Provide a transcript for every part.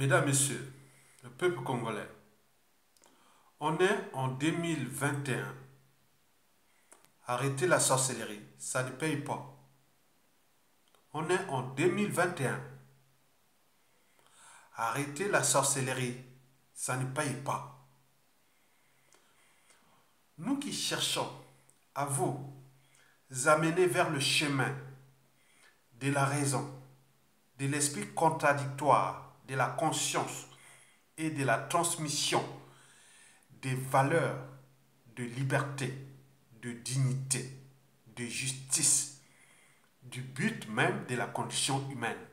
Mesdames, Messieurs, le peuple congolais, on est en 2021. Arrêtez la sorcellerie, ça ne paye pas. On est en 2021. Arrêtez la sorcellerie, ça ne paye pas. Nous qui cherchons à vous amener vers le chemin de la raison, de l'esprit contradictoire, de la conscience et de la transmission des valeurs de liberté, de dignité, de justice, du but même de la condition humaine,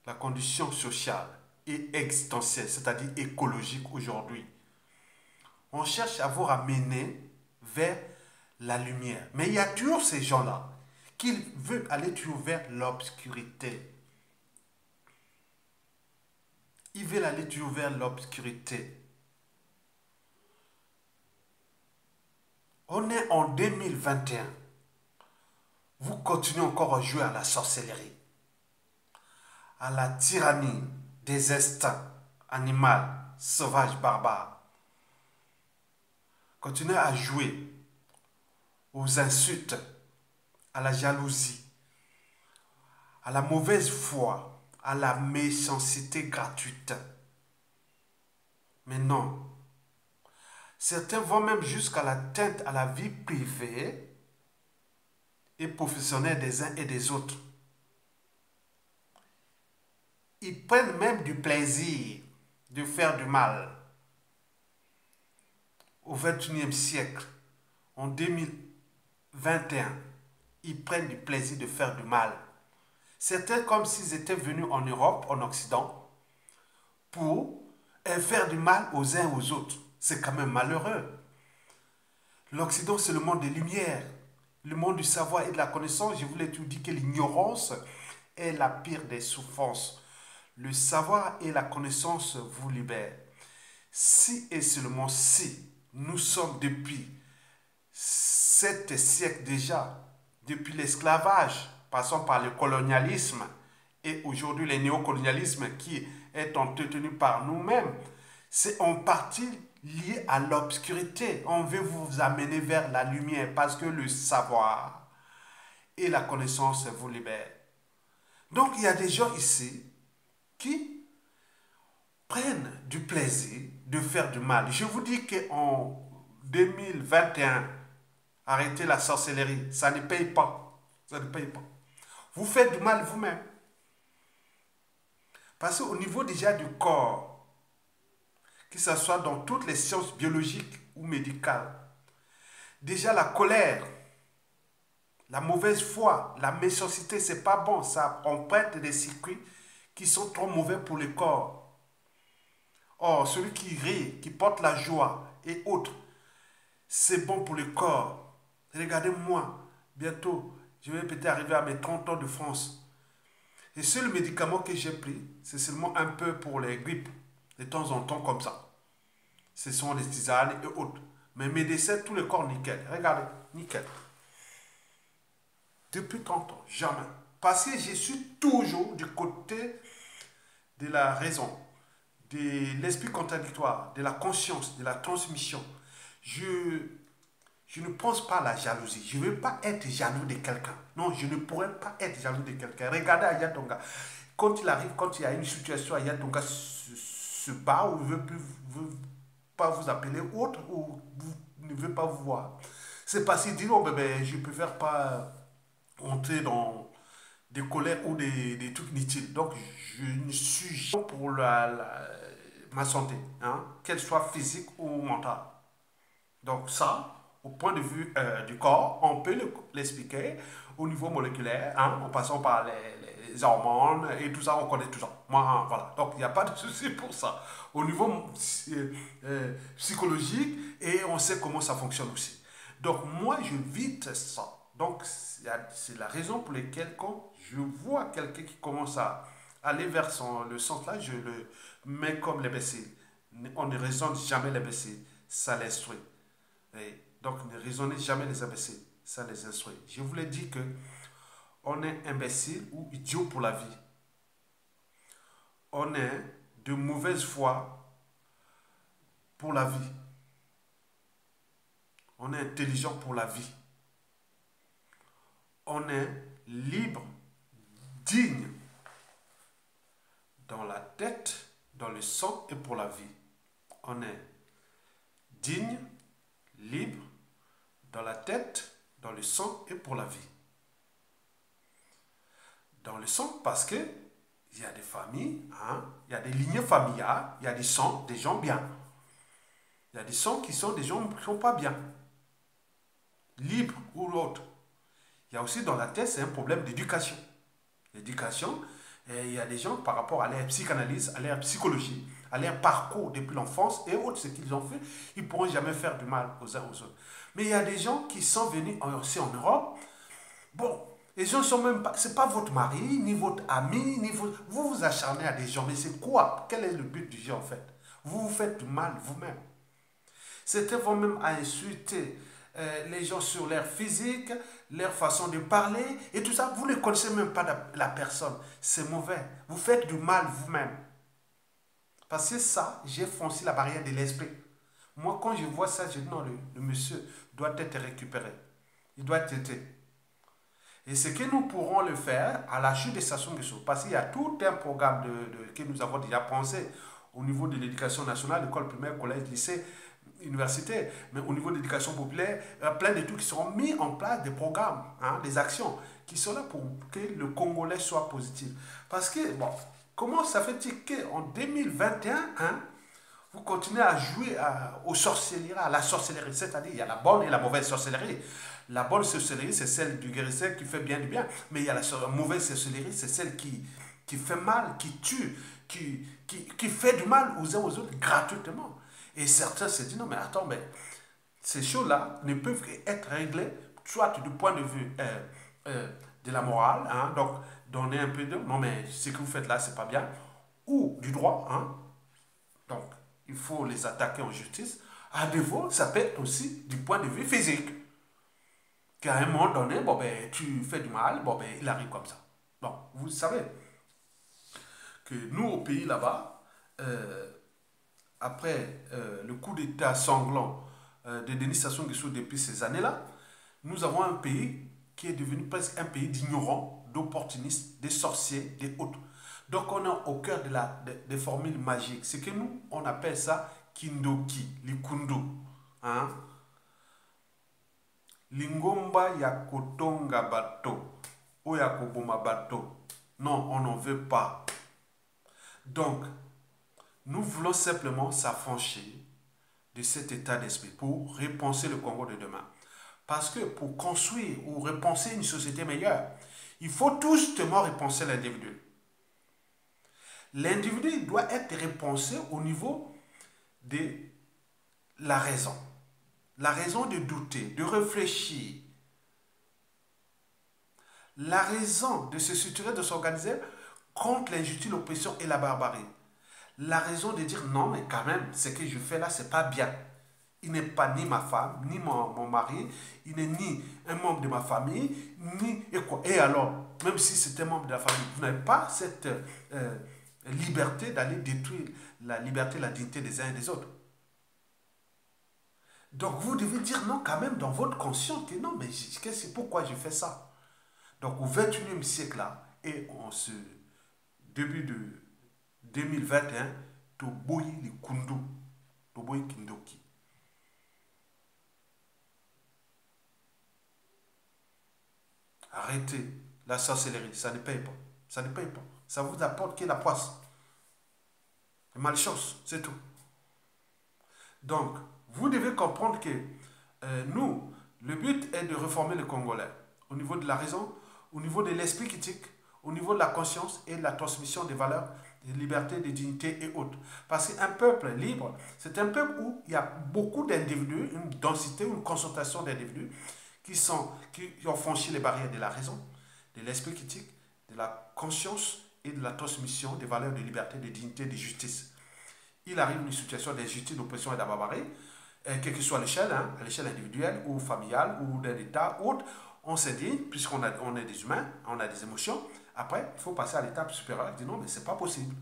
la condition sociale et existentielle, c'est-à-dire écologique aujourd'hui. On cherche à vous ramener vers la lumière. Mais il y a toujours ces gens-là qui veulent aller toujours vers l'obscurité. Ils veulent aller toujours vers l'obscurité. On est en 2021. Vous continuez encore à jouer à la sorcellerie, à la tyrannie des instincts animaux, sauvages, barbares. Continuez à jouer aux insultes, à la jalousie, à la mauvaise foi, à la méchanceté gratuite. Mais non. Certains vont même jusqu'à l'atteinte à la vie privée et professionnelle des uns et des autres. Ils prennent même du plaisir de faire du mal. Au XXIe siècle, en 2021, ils prennent du plaisir de faire du mal. Certains comme s'ils étaient venus en Europe, en Occident, pour faire du mal aux uns aux autres. C'est quand même malheureux. L'Occident, c'est le monde des lumières, le monde du savoir et de la connaissance. Je voulais tout dire que l'ignorance est la pire des souffrances. Le savoir et la connaissance vous libèrent. Si et seulement si nous sommes depuis 7 siècles déjà, depuis l'esclavage, passant par le colonialisme et aujourd'hui le néocolonialisme qui est entretenu par nous-mêmes, c'est en partie lié à l'obscurité. On veut vous amener vers la lumière parce que le savoir et la connaissance vous libèrent. Donc il y a des gens ici qui prennent du plaisir de faire du mal. Je vous dis qu'en 2021, arrêtez la sorcellerie, ça ne paye pas. Ça ne paye pas. Vous faites du mal vous-même. Parce qu'au niveau déjà du corps, que ce soit dans toutes les sciences biologiques ou médicales, déjà la colère, la mauvaise foi, la méchanceté, c'est pas bon. Ça emprunte des circuits qui sont trop mauvais pour le corps. Or, celui qui rit, qui porte la joie et autres, c'est bon pour le corps. Regardez-moi, bientôt, je vais peut-être arriver à mes 30 ans de France. Et seul médicament que j'ai pris, c'est seulement un peu pour les grippes, de temps en temps comme ça. Ce sont les tisanes et autres. Mais mes décès, tout le corps nickel. Regardez, nickel. Depuis 30 ans, jamais. Parce que je suis toujours du côté de la raison, de l'esprit contradictoire, de la conscience, de la transmission. Je ne pense pas à la jalousie. Je ne veux pas être jaloux de quelqu'un. Non, je ne pourrais pas être jaloux de quelqu'un. Regardez Ayatonga. Quand il arrive, quand il y a une situation, Ayatonga se bat ou ne veut pas vous appeler autre ou ne veut pas vous voir. C'est parce qu'il dit non, bébé, je préfère pas entrer dans des colères ou des trucs inutiles. Donc, je ne suis jamais pour ma santé, hein, qu'elle soit physique ou mentale. Donc ça, au point de vue du corps, on peut l'expliquer au niveau moléculaire, hein, en passant par les hormones et tout ça, on connaît tout ça. Moi, hein, voilà. Donc il n'y a pas de souci pour ça. Au niveau psychologique, et on sait comment ça fonctionne aussi. Donc moi, je vite ça. Donc c'est la raison pour laquelle quand je vois quelqu'un qui commence à aller vers le sens là, je le mets comme l'imbécile. On ne raisonne jamais l'imbécile, ça l'instruit. Et donc, ne raisonnez jamais les imbéciles, ça les instruit. Je vous l'ai dit que on est imbécile ou idiot pour la vie. on est de mauvaise foi pour la vie. On est intelligent pour la vie. On est libre, digne dans la tête, dans le sang et pour la vie. On est digne, libre, dans la tête, dans le sang et pour la vie. Dans le sang parce que il y a des familles, hein, il y a des lignées familiales, il y a des sangs, des gens bien. Il y a des sangs qui sont des gens qui ne sont pas bien. Libres ou l'autre. Il y a aussi dans la tête, c'est un problème d'éducation. L'éducation, il y a des gens par rapport à leur psychanalyse, à leur psychologie, à leur parcours depuis l'enfance et autres, ce qu'ils ont fait, ils ne pourront jamais faire du mal aux uns aux autres. Mais il y a des gens qui sont venus aussi en Europe. Bon, les gens ne sont même pas, c'est pas votre mari, ni votre ami, ni votre, vous vous acharnez à des gens, mais c'est quoi? Quel est le but du jeu en fait? Vous vous faites du mal vous-même. C'était vous-même à insulter les gens sur leur physique, leur façon de parler et tout ça. Vous ne connaissez même pas la personne. C'est mauvais. Vous faites du mal vous-même. Parce que ça, j'ai franchi la barrière de l'esprit. Moi, quand je vois ça, je dis non, le monsieur doit être récupéré. Il doit être traité. Et ce que nous pourrons le faire à la chute de Sassou Nguesso, parce qu'il y a tout un programme que nous avons déjà pensé au niveau de l'éducation nationale, l'école primaire, collège, lycée, université, mais au niveau de l'éducation populaire, plein de trucs qui seront mis en place, des programmes, hein, des actions qui sont là pour que le Congolais soit positif. Parce que, bon, comment ça fait-il qu'en 2021, hein, vous continuez à jouer aux sorcelleries, à la sorcellerie, c'est-à-dire il y a la bonne et la mauvaise sorcellerie. La bonne sorcellerie, c'est celle du guérisseur qui fait bien du bien, mais il y a la mauvaise sorcellerie, c'est celle qui fait mal, qui tue, qui fait du mal aux uns aux autres gratuitement. Et certains se disent, non mais attends, mais ces choses-là ne peuvent être réglées, soit du point de vue de la morale, hein, donc donner un peu de, non mais ce que vous faites là, c'est pas bien, ou du droit, hein, donc il faut les attaquer en justice. À défaut, ça peut être aussi du point de vue physique. Qu'à un moment donné, bon ben, tu fais du mal, bon ben, il arrive comme ça. Bon, vous savez que nous, au pays là-bas, après le coup d'État sanglant de Denis Sassou Nguesso depuis ces années-là, nous avons un pays qui est devenu presque un pays d'ignorants, d'opportunistes, des sorciers, des autres. Donc on est au cœur des formules magiques. C'est que nous, on appelle ça Kindoki, Likundu. Hein? Lingomba ya kotonga bato, o ya koboma bato. Non, on n'en veut pas. Donc, nous voulons simplement s'affranchir de cet état d'esprit pour repenser le Congo de demain. Parce que pour construire ou repenser une société meilleure, il faut tout justement repenser l'individu. L'individu doit être repensé au niveau de la raison. La raison de douter, de réfléchir. La raison de se structurer, de s'organiser contre l'injustice, l'oppression et la barbarie. La raison de dire non, mais quand même, ce que je fais là, c'est pas bien. Il n'est pas ni ma femme, ni mon mari, il n'est ni un membre de ma famille, ni... Et quoi? Et alors, même si c'est un membre de la famille, vous n'avez pas cette liberté d'aller détruire la liberté, la dignité des uns et des autres. Donc vous devez dire non quand même dans votre conscience que non, mais c'est pourquoi je fais ça. Donc au 21e siècle là, et en ce début de 2021, Toboyi Likundu, Toboyi Kindoki. Arrêtez la sorcellerie, ça ne paye pas. Ça ne paye pas. Ça vous apporte que la poisse. Malchance, c'est tout. Donc, vous devez comprendre que nous, le but est de réformer le Congolais au niveau de la raison, au niveau de l'esprit critique, au niveau de la conscience et de la transmission des valeurs, de liberté, de dignité et autres. Parce qu'un peuple libre, c'est un peuple où il y a beaucoup d'individus, une densité, une concentration d'individus qui ont franchi les barrières de la raison, de l'esprit critique, de la conscience et de la transmission des valeurs de liberté, de dignité, de justice. Il arrive une situation d'injustice, d'oppression et de barbarie, quelle que soit l'échelle, hein, à l'échelle individuelle ou familiale ou d'un État ou autre, on s'est dit, puisqu'on est des humains, on a des émotions, après, il faut passer à l'étape supérieure et dire non, mais c'est pas possible.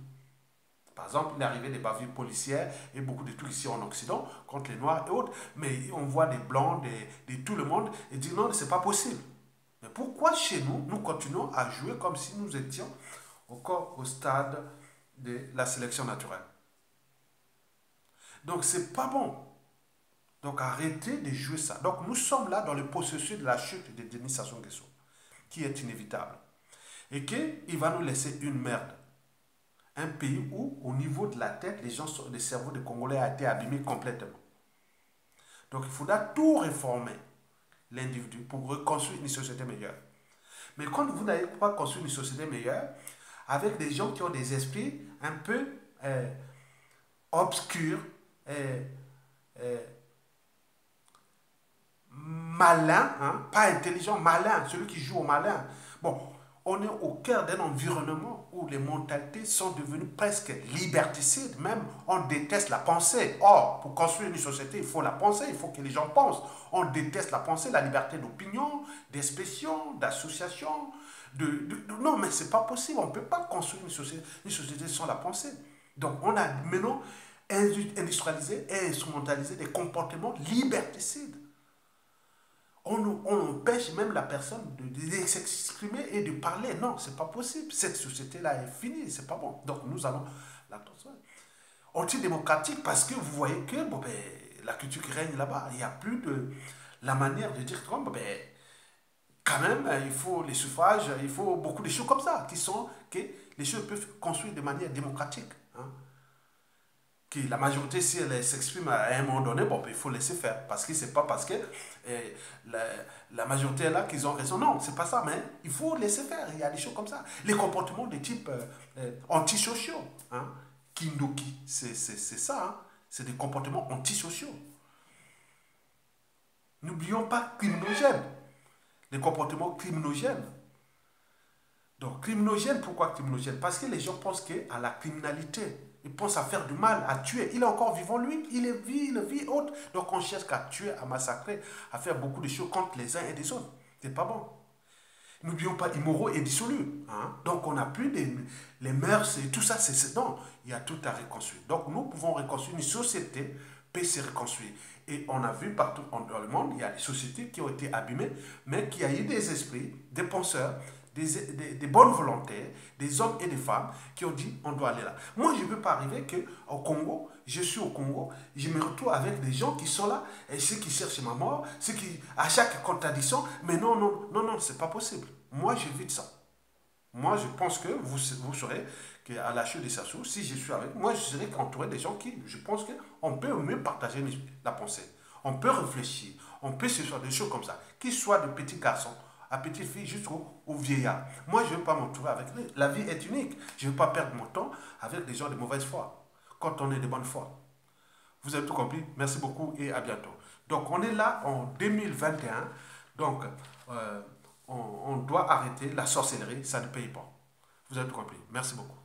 Par exemple, il est arrivé des bavures policières et beaucoup de trucs ici en Occident contre les Noirs et autres. Mais on voit des Blancs, de tout le monde et dit non, c'est pas possible. Mais pourquoi chez nous, nous continuons à jouer comme si nous étions encore au stade de la sélection naturelle? Donc, c'est pas bon. Donc, arrêtez de jouer ça. Donc, nous sommes là dans le processus de la chute de Denis Sassou Nguesso, qui est inévitable. Et qu'il va nous laisser une merde. Un pays où, au niveau de la tête, le cerveau des Congolais a été abîmé complètement. Donc, il faudra tout réformer, l'individu, pour reconstruire une société meilleure. Mais quand vous n'avez pas construit une société meilleure, avec des gens qui ont des esprits un peu obscurs, malins, hein, pas intelligents, malins, celui qui joue au malin. Bon, on est au cœur d'un environnement où les mentalités sont devenues presque liberticides, même on déteste la pensée. Or, pour construire une société, il faut la pensée, il faut que les gens pensent. On déteste la pensée, la liberté d'opinion, d'expression, d'association. Non, mais c'est pas possible, on ne peut pas construire une société sans la pensée. Donc, on a maintenant industrialisé et instrumentalisé des comportements liberticides. On empêche même la personne de s'exprimer et de parler. Non, c'est pas possible. Cette société-là est finie, c'est pas bon. Donc nous allons la transformer. Antidémocratique parce que vous voyez que bon, ben, la culture qui règne là-bas, il n'y a plus de la manière de dire bon, ben, quand même, il faut les suffrages, il faut beaucoup de choses comme ça, que les choses peuvent construire de manière démocratique. Hein. Que la majorité, si elle s'exprime à un moment donné, bon, il faut laisser faire. Parce que c'est pas parce que la majorité est là qu'ils ont raison. Non, c'est pas ça, mais il faut laisser faire. Il y a des choses comme ça. Les comportements de type antisociaux. Hein, Kindoki, c'est ça. Hein, c'est des comportements antisociaux. N'oublions pas criminogènes. Les comportements criminogènes. Donc, criminogène, pourquoi criminogène? Parce que les gens pensent qu'à la criminalité. Ils pensent à faire du mal, à tuer. Il est encore vivant, lui. Il vit autre. Donc, on cherche qu'à tuer, à massacrer, à faire beaucoup de choses contre les uns et les autres. C'est pas bon. N'oublions pas, immoraux et dissolus. Hein? Donc, on n'a plus les mœurs et tout ça. Non, il y a tout à reconstruire. Donc, nous pouvons reconstruire une société, peut se reconstruire. Et on a vu partout dans le monde, il y a des sociétés qui ont été abîmées, mais qui a eu des esprits, des penseurs, des bonnes volontés, des hommes et des femmes qui ont dit on doit aller là. Moi, je ne peux pas arriver qu'au Congo, je suis au Congo, je me retrouve avec des gens qui sont là, et ceux qui cherchent ma mort, ceux qui, à chaque contradiction, mais non, non, non, non, c'est pas possible. Moi, j'évite ça. Moi, je pense que vous saurez qu'à la chute de Sassou, si je suis avec, moi, je serai entouré des gens qui, je pense qu'on peut mieux partager la pensée. On peut réfléchir, on peut se faire des choses comme ça, qu'ils soient de petits garçons, à petite fille jusqu'au vieillard. Moi, je ne veux pas m'entourer avec lui. La vie est unique. Je ne veux pas perdre mon temps avec des gens de mauvaise foi, quand on est de bonne foi. Vous avez tout compris. Merci beaucoup et à bientôt. Donc, on est là en 2021. Donc, on doit arrêter la sorcellerie. Ça ne paye pas. Vous avez tout compris. Merci beaucoup.